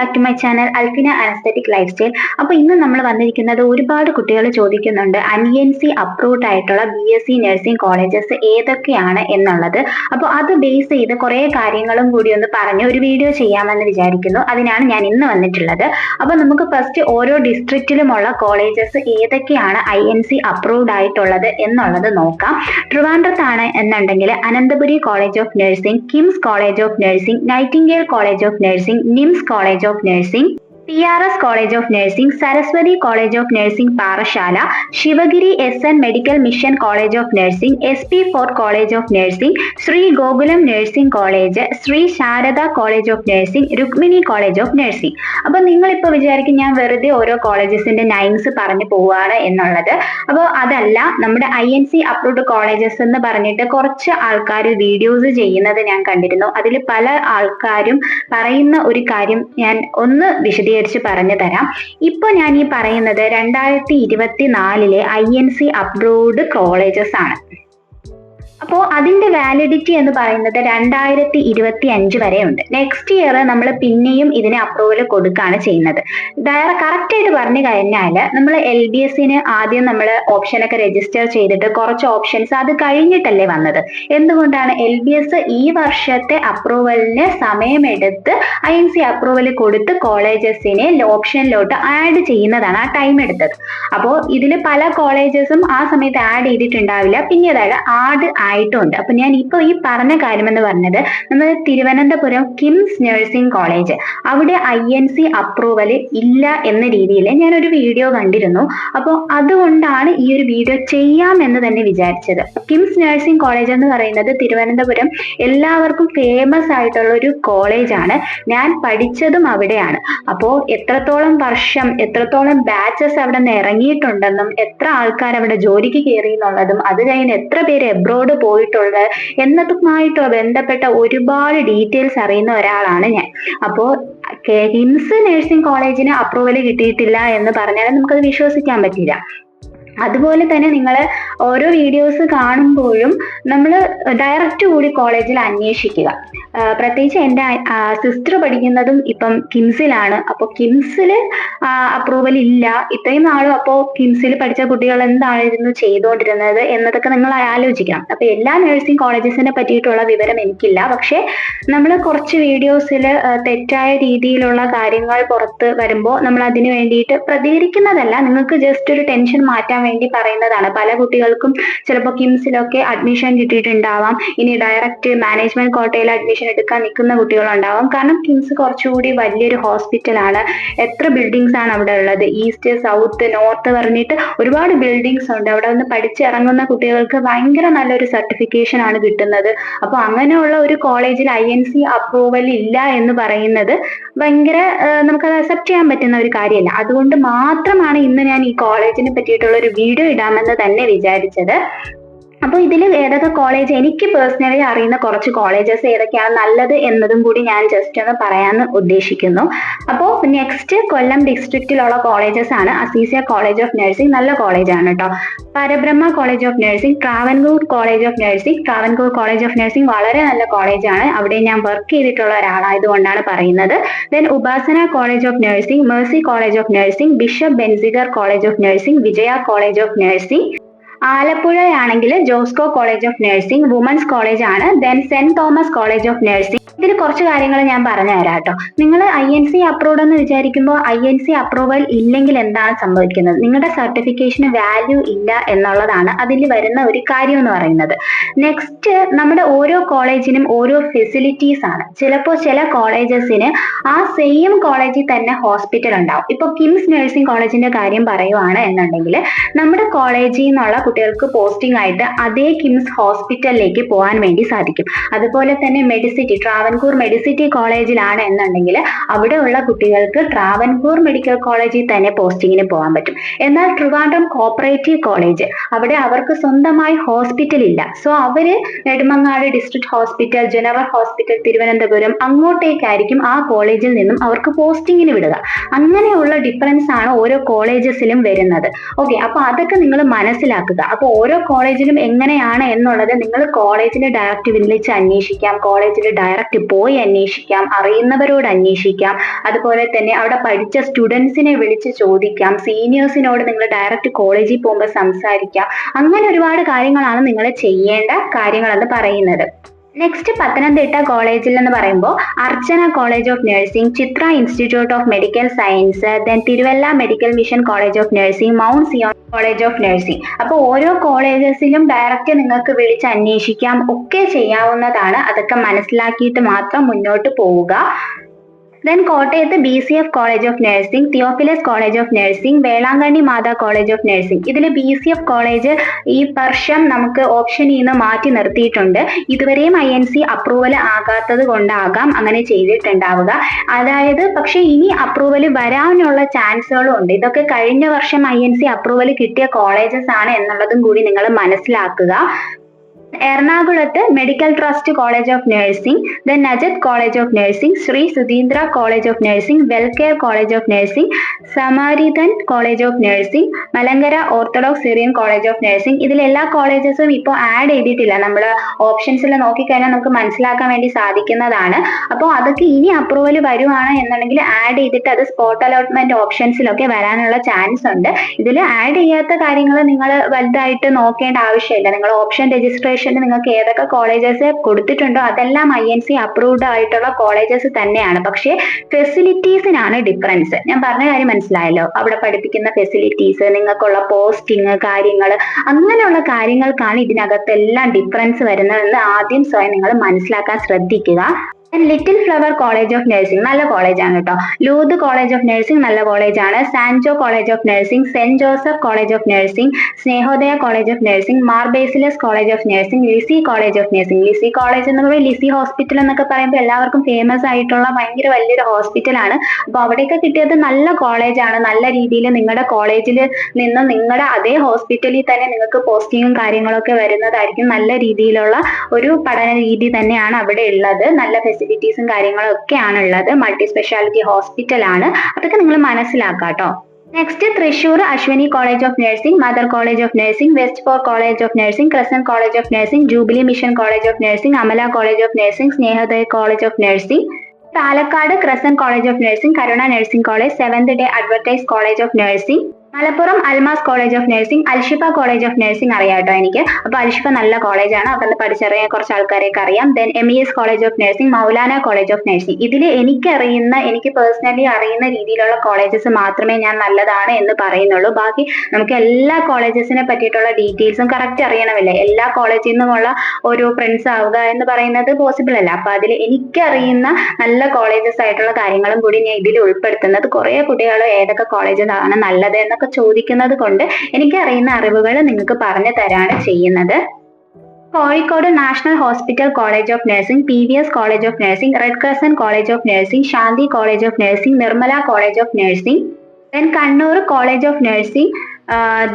Back to my channel Alfina anaesthetic life style. അപ്പോൾ ഇന്ന് നമ്മൾ വന്നിരിക്കുന്നത് ഒരുപാട് കുട്ടികൾ ചോദിക്കുന്നുണ്ട് INC അപ്രൂവ്ഡ് ആയിട്ടുള്ള BSc നഴ്സിംഗ് കോളേജസ് ഏതൊക്കെയാണ് എന്നുള്ളത്. അപ്പോൾ അത് ബേസ് ചെയ്ത് കുറേ കാര്യങ്ങളും കൂടി ഒന്ന് പറഞ്ഞ് ഒരു വീഡിയോ ചെയ്യാമെന്ന് വിചാരിക്കുന്നു. അതിനാണ് ഞാൻ ഇന്ന് വന്നിട്ടുള്ളത്. അപ്പോൾ നമുക്ക് ഫസ്റ്റ് ഓരോ ഡിസ്ട്രിക്റ്റിലുമുള്ള കോളേജസ് ഏതൊക്കെയാണ് INC അപ്രൂവ്ഡ് ആയിട്ടുള്ളത് എന്നുള്ളത് നോക്കാം. ട്രിവാൻഡ്രത്താണ് എന്നുണ്ടെങ്കിൽ Ananthapuri college of nursing, KIMS college of nursing, Nightingale college of nursing, NIMS college of nursing, PRS college of nursing, Saraswathi college of nursing Parassala, Sivagiri SN medical mission college of nursing, SP4 college of nursing, Sree Gokulam nursing college, Sree Sarada college of nursing, Rukmini college of nursing. അപ്പൊ നിങ്ങളിപ്പോൾ വിചാരിക്കും ഞാൻ വെറുതെ ഓരോ കോളേജസിന്റെ names പറഞ്ഞു പോവുകയാണ് എന്നുള്ളത്. അപ്പോൾ അതല്ല, നമ്മുടെ INC അപ്രൂവ്ഡ് കോളേജസ് എന്ന് പറഞ്ഞിട്ട് കുറച്ച് ആൾക്കാർ വീഡിയോസ് ചെയ്യുന്നത് ഞാൻ കണ്ടിരുന്നു. അതിൽ പല ആൾക്കാരും പറയുന്ന ഒരു കാര്യം ഞാൻ ഒന്ന് വിശദീകരിച്ച് പറഞ്ഞു തരാം. ഇപ്പൊ ഞാൻ ഈ പറയുന്നത് 2024 INC അപ്രൂവ്ഡ് കോളേജസ് ആണ്. അപ്പോൾ അതിന്റെ വാലിഡിറ്റി എന്ന് പറയുന്നത് 2025 വരെ ഉണ്ട്. നെക്സ്റ്റ് ഇയർ നമ്മൾ പിന്നെയും ഇതിന് അപ്രൂവൽ കൊടുക്കുകയാണ് ചെയ്യുന്നത്. കറക്റ്റ് ആയിട്ട് പറഞ്ഞു കഴിഞ്ഞാൽ നമ്മൾ LBSന് ആദ്യം നമ്മൾ ഓപ്ഷനൊക്കെ രജിസ്റ്റർ ചെയ്തിട്ട് കുറച്ച് ഓപ്ഷൻസ് അത് കഴിഞ്ഞിട്ടല്ലേ വന്നത്. എന്തുകൊണ്ടാണ് LBS ഈ വർഷത്തെ അപ്രൂവലിന് സമയമെടുത്ത് INC അപ്രൂവൽ കൊടുത്ത് കോളേജസിനെ ഓപ്ഷനിലോട്ട് ആഡ് ചെയ്യുന്നതാണ് ആ ടൈം എടുത്തത്. അപ്പോൾ ഇതിൽ പല കോളേജസും ആ സമയത്ത് ആഡ് ചെയ്തിട്ടുണ്ടാവില്ല, പിന്നീട് ആഡ് ആയിട്ടുണ്ട്. അപ്പൊ ഞാൻ ഇപ്പൊ ഈ പറഞ്ഞ കാര്യം എന്ന് പറഞ്ഞത് നമ്മൾ തിരുവനന്തപുരം കിംസ് നഴ്സിംഗ് കോളേജ്, അവിടെ INC അപ്രൂവൽ ഇല്ല എന്ന രീതിയിൽ ഞാനൊരു വീഡിയോ കണ്ടിരുന്നു. അപ്പോൾ അതുകൊണ്ടാണ് ഈ ഒരു വീഡിയോ ചെയ്യാമെന്ന് തന്നെ വിചാരിച്ചത്. കിംസ് നഴ്സിംഗ് കോളേജ് എന്ന് പറയുന്നത് തിരുവനന്തപുരം എല്ലാവർക്കും ഫേമസ് ആയിട്ടുള്ള ഒരു കോളേജാണ്. ഞാൻ പഠിച്ചതും അവിടെയാണ്. അപ്പോൾ എത്രത്തോളം വർഷം, എത്രത്തോളം ബാച്ചസ് അവിടെ നിന്ന് ഇറങ്ങിയിട്ടുണ്ടെന്നും എത്ര ആൾക്കാർ അവിടെ ജോലിക്ക് കയറി എന്നുള്ളതും അത് കഴിഞ്ഞ് എത്ര പേര് എബ്രോഡ് പോയിട്ടുള്ളത് എന്നതുമായിട്ട് ബന്ധപ്പെട്ട ഒരുപാട് ഡീറ്റെയിൽസ് അറിയുന്ന ഒരാളാണ് ഞാൻ. അപ്പോൾ കിംസ് നഴ്സിംഗ് കോളേജിന് അപ്രൂവൽ കിട്ടിയിട്ടില്ല എന്ന് പറഞ്ഞാൽ നമുക്കത് വിശ്വസിക്കാൻ പറ്റില്ല. അതുപോലെ തന്നെ നിങ്ങൾ ഓരോ വീഡിയോസ് കാണുമ്പോഴും നമ്മൾ ഡയറക്റ്റ് കൂടി കോളേജിൽ അന്വേഷിക്കുക. പ്രത്യേകിച്ച് എൻ്റെ സിസ്റ്റർ പഠിക്കുന്നതും ഇപ്പം കിംസിലാണ്. അപ്പോൾ കിംസിൽ അപ്രൂവൽ ഇല്ല ഇത്രയും നാളും. അപ്പോൾ കിംസിൽ പഠിച്ച കുട്ടികൾ എന്തായിരുന്നു ചെയ്തുകൊണ്ടിരുന്നത് എന്നതൊക്കെ നിങ്ങൾ ആലോചിക്കണം. അപ്പോൾ എല്ലാ നഴ്സിംഗ് കോളേജസിനെ പറ്റിയിട്ടുള്ള വിവരം എനിക്കില്ല. പക്ഷേ നമ്മൾ കുറച്ച് വീഡിയോസിൽ തെറ്റായ രീതിയിലുള്ള കാര്യങ്ങൾ പുറത്ത് വരുമ്പോൾ നമ്മൾ അതിന് വേണ്ടിയിട്ട് പ്രതികരിക്കുന്നതല്ല, നിങ്ങൾക്ക് ജസ്റ്റ് ഒരു ടെൻഷൻ മാറ്റാൻ വേണ്ടി പറയുന്നതാണ്. പല കുട്ടികൾക്കും ചിലപ്പോൾ കിംസിലൊക്കെ അഡ്മിഷൻ കിട്ടിയിട്ടുണ്ടാവാം. ഇനി ഡയറക്റ്റ് മാനേജ്മെന്റ് കോട്ടയിൽ അഡ്മിഷൻ എടുക്കാൻ നിൽക്കുന്ന കുട്ടികളുണ്ടാവാം. കാരണം കിംസ് കുറച്ചുകൂടി വലിയൊരു ഹോസ്പിറ്റലാണ്. എത്ര ബിൽഡിങ്സ് ആണ് അവിടെ ഉള്ളത്, ഈസ്റ്റ്, സൗത്ത്, നോർത്ത് പറഞ്ഞിട്ട് ഒരുപാട് ബിൽഡിങ്സ് ഉണ്ട്. അവിടെ നിന്ന് പഠിച്ചിറങ്ങുന്ന കുട്ടികൾക്ക് ഭയങ്കര നല്ലൊരു സർട്ടിഫിക്കേഷൻ ആണ് കിട്ടുന്നത്. അപ്പൊ അങ്ങനെയുള്ള ഒരു കോളേജിൽ INC അപ്രൂവൽ ഇല്ല എന്ന് പറയുന്നത് ഭയങ്കര നമുക്കത് അക്സെപ്റ്റ് ചെയ്യാൻ പറ്റുന്ന ഒരു കാര്യമല്ല. അതുകൊണ്ട് മാത്രമാണ് ഇന്ന് ഞാൻ ഈ കോളേജിനെ പറ്റിയിട്ടുള്ള ഒരു വീഡിയോ ഇടാമെന്ന് തന്നെ വിചാരിച്ചത്. അപ്പോൾ ഇതിൽ ഏതൊക്കെ കോളേജ്, എനിക്ക് പേഴ്സണലി അറിയുന്ന കുറച്ച് കോളേജസ് ഏതൊക്കെയാണ് നല്ലത് എന്നതും കൂടി ഞാൻ ജസ്റ്റ് ഒന്ന് പറയാമെന്ന് ഉദ്ദേശിക്കുന്നു. അപ്പോൾ നെക്സ്റ്റ് കൊല്ലം ഡിസ്ട്രിക്റ്റിലുള്ള കോളേജസ് ആണ്. അസീസിയ കോളേജ് ഓഫ് നഴ്സിംഗ് നല്ല കോളേജാണ് കേട്ടോ. Parabrahma college of nursing, Travancore college of nursing. Travancore college of nursing വളരെ നല്ല കോളേജാണ്. അവിടെ ഞാൻ വർക്ക് ചെയ്തിട്ടുള്ള ഒരാളായതുകൊണ്ടാണ് പറയുന്നത്. Then Upasana college of nursing, Mercy college of nursing, Bishop Benziger college of nursing, Vijaya college of nursing. ആലപ്പുഴയാണെങ്കിൽ Josco college of nursing women's college ആണ്. Then Saint Thomas college of nursing. ഇതിൽ കുറച്ച് കാര്യങ്ങൾ ഞാൻ പറഞ്ഞു തരാം കേട്ടോ. നിങ്ങൾ INC അപ്രൂവ്ഡ് എന്ന് വിചാരിക്കുമ്പോൾ INC അപ്രൂവൽ ഇല്ലെങ്കിൽ എന്താണ് സംഭവിക്കുന്നത്? നിങ്ങളുടെ സർട്ടിഫിക്കേഷന് വാല്യൂ ഇല്ല എന്നുള്ളതാണ് അതിൽ വരുന്ന ഒരു കാര്യം എന്ന് പറയുന്നത്. നെക്സ്റ്റ്, നമ്മുടെ ഓരോ കോളേജിനും ഓരോ ഫെസിലിറ്റീസ് ആണ്. ചിലപ്പോൾ ചില കോളേജസിന് ആ സെയിം കോളേജിൽ തന്നെ ഹോസ്പിറ്റൽ ഉണ്ടാവും. ഇപ്പൊ കിംസ് നഴ്സിംഗ് കോളേജിന്റെ കാര്യം പറയുവാണ് എന്നുണ്ടെങ്കിൽ നമ്മുടെ കോളേജിൽ നിന്നുള്ള കുട്ടികൾക്ക് പോസ്റ്റിംഗ് ആയിട്ട് അതേ കിംസ് ഹോസ്പിറ്റലിലേക്ക് പോകാൻ വേണ്ടി സാധിക്കും. അതുപോലെ തന്നെ മെഡിസിറ്റി, ട്രാവൻകൂർ മെഡിസിറ്റി കോളേജിലാണ് എന്നുണ്ടെങ്കിൽ അവിടെയുള്ള കുട്ടികൾക്ക് ട്രാവൻകൂർ മെഡിക്കൽ കോളേജിൽ തന്നെ പോസ്റ്റിങ്ങിന് പോകാൻ പറ്റും. എന്നാൽ ട്രിവാൻഡ്രം കോപ്പറേറ്റീവ് കോളേജ്, അവിടെ അവർക്ക് സ്വന്തമായി ഹോസ്പിറ്റൽ ഇല്ല. സോ അവര് Nedumangad district hospital, general hospital Thiruvananthapuram അങ്ങോട്ടേക്കായിരിക്കും ആ കോളേജിൽ നിന്നും അവർക്ക് പോസ്റ്റിങ്ങിന് വിടുക. അങ്ങനെയുള്ള ഡിഫറൻസ് ആണ് ഓരോ കോളേജസിലും വരുന്നത്. ഓക്കെ, അപ്പൊ അതൊക്കെ നിങ്ങൾ മനസ്സിലാക്കുക. അപ്പോൾ ഓരോ കോളേജിലും എങ്ങനെയാണ് എന്നുള്ളത് നിങ്ങൾ കോളേജിൽ ഡയറക്റ്റ് വിളിച്ച് അന്വേഷിക്കാം, കോളേജിൽ ഡയറക്റ്റ് പോയി അന്വേഷിക്കാം, അറിയുന്നവരോട് അന്വേഷിക്കാം. അതുപോലെ തന്നെ അവിടെ പഠിച്ച സ്റ്റുഡൻസിനെ വിളിച്ച് ചോദിക്കാം, സീനിയേഴ്സിനോട് നിങ്ങൾ ഡയറക്റ്റ് കോളേജിൽ പോകുമ്പോൾ സംസാരിക്കാം. അങ്ങനെ ഒരുപാട് കാര്യങ്ങളാണ് നിങ്ങൾ ചെയ്യേണ്ട കാര്യങ്ങളെന്ന് പറയുന്നത്. നെക്സ്റ്റ് പത്തനംതിട്ട കോളേജിൽ എന്ന് പറയുമ്പോൾ Archana college of nursing, Chitra institute of medical science, then Thiruvalla medical mission college of nursing, Mount Zion college of nursing. അപ്പോൾ ഓരോ കോളേജസിലും ഡയറക്റ്റ് നിങ്ങൾക്ക് വിളിച്ച് അന്വേഷിക്കാം, ഒക്കെ ചെയ്യാവുന്നതാണ്. അതൊക്കെ മനസ്സിലാക്കിയിട്ട് മാത്രം മുന്നോട്ട് പോവുക. ദെൻ കോട്ടയത്ത് BCF college of nursing, Theophilus college of nursing, Velankanni Mata college of nursing. ഇതിൽ BCF കോളേജ് ഈ വർഷം നമുക്ക് ഓപ്ഷനിൽ നിന്ന് മാറ്റി നിർത്തിയിട്ടുണ്ട്. ഇതുവരെയും INC അപ്രൂവൽ ആകാത്തത് കൊണ്ടാകാം അങ്ങനെ ചെയ്തിട്ടുണ്ടാവുക. അതായത് പക്ഷെ ഇനി അപ്രൂവൽ വരാനുള്ള ചാൻസുകളും ഉണ്ട്. ഇതൊക്കെ കഴിഞ്ഞ വർഷം INC അപ്രൂവൽ കിട്ടിയ കോളേജസ് ആണ് എന്നുള്ളതും കൂടി നിങ്ങൾ മനസ്സിലാക്കുക. എറണാകുളത്ത് medical trust college of nursing, then Najath college of nursing, Shri Sudhindra college of nursing, Welcare college of nursing, Samaritan college of nursing, Malankara Orthodox Syrian college of nursing. ഇതിൽ എല്ലാ കോളേജസും ഇപ്പോൾ ആഡ് ചെയ്തിട്ടില്ല. നമ്മൾ ഓപ്ഷൻസിൽ നോക്കിക്കഴിഞ്ഞാൽ നമുക്ക് മനസ്സിലാക്കാൻ വേണ്ടി സാധിക്കുന്നതാണ്. അപ്പോൾ അതൊക്കെ ഇനി അപ്രൂവൽ വരുവാണ് എന്നുണ്ടെങ്കിൽ ആഡ് ചെയ്തിട്ട് അത് സ്പോട്ട് അലോട്ട്മെന്റ് ഓപ്ഷൻസിലൊക്കെ വരാനുള്ള ചാൻസ് ഉണ്ട്. ഇതിൽ ആഡ് ചെയ്യാത്ത കാര്യങ്ങൾ നിങ്ങൾ വലുതായിട്ട് നോക്കേണ്ട ആവശ്യമില്ല. നിങ്ങൾ ഓപ്ഷൻ രജിസ്ട്രേഷൻ നിങ്ങൾക്ക് ഏതൊക്കെ കോളേജസ് കൊടുത്തിട്ടുണ്ടോ അതെല്ലാം INC അപ്രൂവ്ഡ് ആയിട്ടുള്ള കോളേജസ് തന്നെയാണ്. പക്ഷേ ഫെസിലിറ്റീസിനാണ് ഡിഫറൻസ്. ഞാൻ പറഞ്ഞ കാര്യം മനസ്സിലായല്ലോ. അവിടെ പഠിപ്പിക്കുന്ന ഫെസിലിറ്റീസ്, നിങ്ങൾക്കുള്ള പോസ്റ്റിംഗ് കാര്യങ്ങൾ, അങ്ങനെയുള്ള കാര്യങ്ങൾക്കാണ് ഇതിനകത്തെല്ലാം ഡിഫറൻസ് വരുന്നതെന്ന് ആദ്യം സ്വയം നിങ്ങൾ മനസ്സിലാക്കാൻ ശ്രദ്ധിക്കുക. Little Flower college of nursing നല്ല കോളേജാണ് കേട്ടോ. ലൂർദ് കോളേജ് ഓഫ് നഴ്സിംഗ് നല്ല കോളേജാണ്. Sanjo college of nursing, Saint Joseph college of nursing, Snehodaya college of nursing, Mar Baselios college of nursing, Lisie college of nursing. Lisie college എന്ന് പറയുമ്പോൾ ലിസി ഹോസ്പിറ്റൽ എന്നൊക്കെ പറയുമ്പോൾ എല്ലാവർക്കും ഫേമസ് ആയിട്ടുള്ള ഭയങ്കര വലിയൊരു ഹോസ്പിറ്റലാണ്. അപ്പൊ അവിടെയൊക്കെ കിട്ടിയത് നല്ല കോളേജാണ്. നല്ല രീതിയിൽ നിങ്ങളുടെ കോളേജിൽ നിന്ന് നിങ്ങളുടെ അതേ ഹോസ്പിറ്റലിൽ തന്നെ നിങ്ങൾക്ക് പോസ്റ്റിങ്ങും കാര്യങ്ങളൊക്കെ വരുന്നതായിരിക്കും. നല്ല രീതിയിലുള്ള ഒരു പഠന രീതി തന്നെയാണ് അവിടെ ഉള്ളത്. നല്ല ഫെസിലിറ്റീസും കാര്യങ്ങളും ഒക്കെയാണ് ഉള്ളത്. മൾട്ടി സ്പെഷ്യാലിറ്റി ഹോസ്പിറ്റൽ ആണ്. അതൊക്കെ നിങ്ങൾ മനസ്സിലാക്കാം കേട്ടോ. Next Thrissur Aswini college of nursing, Mother college of nursing, West Fort college of nursing, Crescent college of nursing, Jubilee Mission college of nursing, Amala college of nursing, Snehodaya college of nursing, Palakkad Crescent college of nursing, Karuna nursing college, Seventh Day Adventist college of nursing, Malappuram Almas college of nursing, Alshifa college of nursing അറിയാട്ടോ എനിക്ക്. അപ്പൊ അൽഷിഫ നല്ല കോളേജാണ്. അവിടെ പഠിച്ചറിയാൻ കുറച്ച് ആൾക്കാരെയൊക്കെ അറിയാം. Then MES college of nursing, Maulana college of nursing. ഇതിൽ എനിക്ക് പേഴ്സണലി അറിയുന്ന രീതിയിലുള്ള കോളേജസ് മാത്രമേ ഞാൻ നല്ലതാണ് എന്ന് പറയുന്നുള്ളൂ. ബാക്കി നമുക്ക് എല്ലാ കോളേജസിനെ പറ്റിയിട്ടുള്ള ഡീറ്റെയിൽസും കറക്റ്റ് അറിയണമില്ല. എല്ലാ കോളേജിൽ നിന്നുമുള്ള ഒരു ഫ്രണ്ട്സ് ആവുക എന്ന് പറയുന്നത് പോസിബിൾ അല്ല. അപ്പൊ അതിൽ എനിക്കറിയുന്ന നല്ല കോളേജസ് ആയിട്ടുള്ള കാര്യങ്ങളും കൂടി ഞാൻ ഇതിൽ ഉൾപ്പെടുത്തുന്നത്. കുറെ കുട്ടികൾ ഏതൊക്കെ കോളേജസ് ആണ് നല്ലത് എന്നൊക്കെ ചോദിക്കുന്നത് കൊണ്ട് എനിക്കറിയുന്ന അറിവുകൾ നിങ്ങൾക്ക് പറഞ്ഞു തരാണ് ചെയ്യുന്നത്. Kozhikode national hospital college of nursing, PVS college of nursing, red crescent college of nursing, Shanti college of nursing, Nirmala college of nursing, then Kannur college of nursing,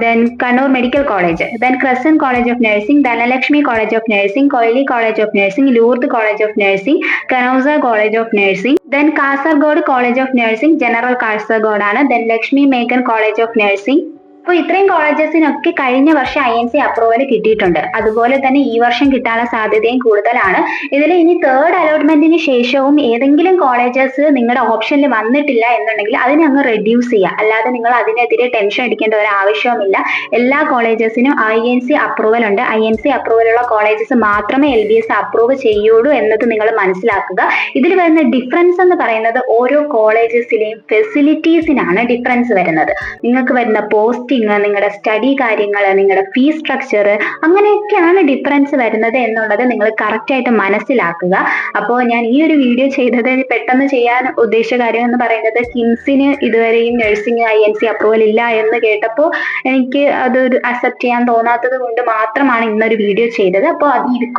then Kannur Medical College, then Crescent College of Nursing, Dhanalakshmi College of Nursing, Koili College of Nursing, Lourdes College of Nursing, Kanauza College of Nursing, then Kasargod College of Nursing, General Kasargod ആണ്, then Lakshmi Megan College of Nursing. അപ്പോൾ ഇത്രയും കോളേജസിനൊക്കെ കഴിഞ്ഞ വർഷം INC approval കിട്ടിയിട്ടുണ്ട്. അതുപോലെ തന്നെ ഈ വർഷം കിട്ടാനുള്ള സാധ്യതയും കൂടുതലാണ്. ഇതിൽ ഇനി തേർഡ് അലോട്ട്മെന്റിന് ശേഷവും ഏതെങ്കിലും കോളേജസ് നിങ്ങളുടെ ഓപ്ഷനിൽ വന്നിട്ടില്ല എന്നുണ്ടെങ്കിൽ അതിനെ അങ്ങ് റെഡ്യൂസ് ചെയ്യുക. അല്ലാതെ നിങ്ങൾ അതിനെതിരെ ടെൻഷൻ അടിക്കേണ്ട ഒരു ആവശ്യവുമില്ല. എല്ലാ കോളേജസിനും INC അപ്രൂവൽ ഉണ്ട്. INC അപ്രൂവൽ ഉള്ള കോളേജസ് മാത്രമേ LBS അപ്രൂവ് ചെയ്യുള്ളൂ എന്നത് നിങ്ങൾ മനസ്സിലാക്കുക. ഇതിൽ വരുന്ന ഡിഫറൻസ് എന്ന് പറയുന്നത് ഓരോ കോളേജസിലെയും ഫെസിലിറ്റീസിനാണ് ഡിഫറൻസ് വരുന്നത്. നിങ്ങൾക്ക് വരുന്ന പോസ്റ്റ്, നിങ്ങളുടെ സ്റ്റഡി കാര്യങ്ങൾ, നിങ്ങളുടെ ഫീസ് സ്ട്രക്ചർ, അങ്ങനെയൊക്കെയാണ് ഡിഫറൻസ് വരുന്നത് എന്നുള്ളത് നിങ്ങൾ കറക്റ്റ് ആയിട്ട് മനസ്സിലാക്കുക. അപ്പോൾ ഞാൻ ഈ ഒരു വീഡിയോ ചെയ്തത് പെട്ടെന്ന് ചെയ്യാൻ ഉദ്ദേശിച്ച കാര്യം എന്ന് പറയുന്നത് കിംസിന് ഇതുവരെയും നഴ്സിംഗ് INC അപ്രൂവൽ ഇല്ല എന്ന് കേട്ടപ്പോൾ എനിക്ക് അതൊരു അക്സെപ്റ്റ് ചെയ്യാൻ തോന്നാത്തത് കൊണ്ട് മാത്രമാണ് ഇന്നൊരു വീഡിയോ ചെയ്തത്. അപ്പോൾ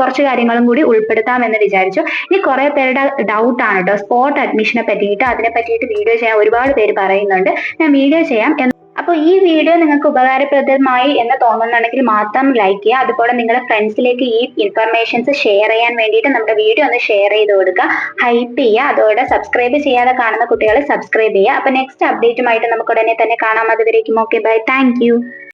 കുറച്ച് കാര്യങ്ങളും കൂടി ഉൾപ്പെടുത്താമെന്ന് വിചാരിച്ചു. ഇനി കുറെ പേരുടെ ഡൗട്ട് ആണ് കേട്ടോ സ്പോട്ട് അഡ്മിഷനെ പറ്റിയിട്ട്. അതിനെ പറ്റിയിട്ട് വീഡിയോ ചെയ്യാൻ ഒരുപാട് പേര് പറയുന്നുണ്ട്. ഞാൻ വീഡിയോ ചെയ്യാം. അപ്പോൾ ഈ വീഡിയോ നിങ്ങൾക്ക് ഉപകാരപ്രദമായി എന്ന് തോന്നുന്നുണ്ടെങ്കിൽ മാത്രം ലൈക്ക് ചെയ്യുക. അതുപോലെ നിങ്ങളുടെ ഫ്രണ്ട്സിലേക്ക് ഈ ഇൻഫർമേഷൻസ് ഷെയർ ചെയ്യാൻ വേണ്ടിയിട്ട് നമ്മുടെ വീഡിയോ ഒന്ന് ഷെയർ ചെയ്ത് കൊടുക്കുക, ഹൈപ്പ് ചെയ്യുക. അതോടെ സബ്സ്ക്രൈബ് ചെയ്യാതെ കാണുന്ന കുട്ടികളെ സബ്സ്ക്രൈബ് ചെയ്യുക. അപ്പോൾ നെക്സ്റ്റ് അപ്ഡേറ്റുമായിട്ട് നമുക്ക് ഉടനെ തന്നെ കാണാം. അതുവരേക്കും ഓക്കെ, ബൈ, താങ്ക് യു.